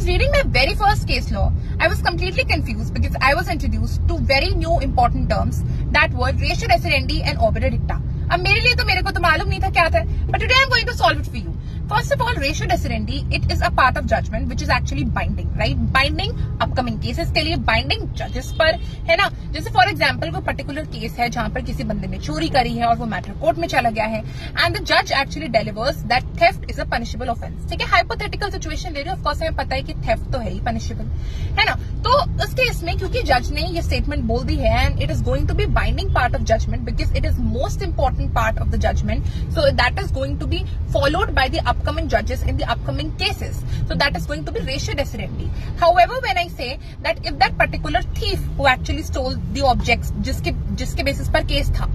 reading my very first case law, I was completely confused because I was introduced to very new important terms that were ratio decidendi and obiter dicta. अब मेरे को तो मालूम नहीं था क्या था, but today I'm going to solve it for you. First of all, ratio decidendi, it is a part of judgment which is actually binding, right? Binding upcoming cases के लिए, binding judges पर, है ना? जैसे फॉर एग्जाम्पल कोई particular case है जहां पर किसी बंदे ने चोरी करी है और वो मैटर कोर्ट में चला गया है एंड द जज actually delivers that theft is a punishable offence. ठीक है, हाइपोथेटिकल सिचुएशन ले रही है, ऑफ कोर्स हमें पता है कि थेफ्ट तो है ही पनिशेबल, है ना? तो उस केस में क्योंकि जज ने ये स्टेटमेंट बोल दी है and it is going to be binding part of judgement because it is most important part of the judgement, so that is going to be followed by the upcoming judges in the upcoming cases. So that is going to be ratio decidendi. However, when I say that if that particular thief who actually stole the objects जिसके basis पर case था,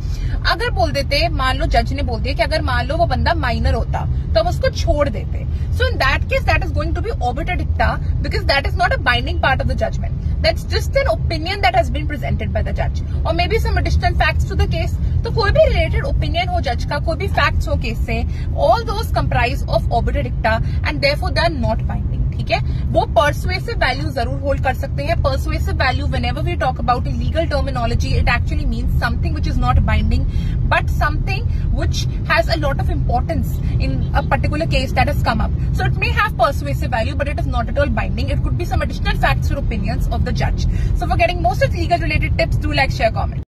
अगर बोल देते, मान लो जज ने बोल दिया कि अगर मान लो वो बंदा माइनर होता तो हम उसको छोड़ देते, so in that case that is going to be obiter dicta because that is not a binding part of the judgment. That's just an opinion that has been presented by the judge or maybe some additional facts to the case. तो कोई भी related opinion हो जज का, कोई भी facts हो case से, all those comprise of obiter dicta and therefore they are not binding. ठीक है, वो persuasive value जरूर होल्ड कर सकते हैं. Persuasive value, whenever we talk about a legal terminology, it actually means something which is not binding, but something which has a lot of importance in a particular case that has come up. So it may have persuasive value, but it is not at all binding. It could be some additional facts or opinions of the judge. So for getting most of the legal related tips, do like, share, comment.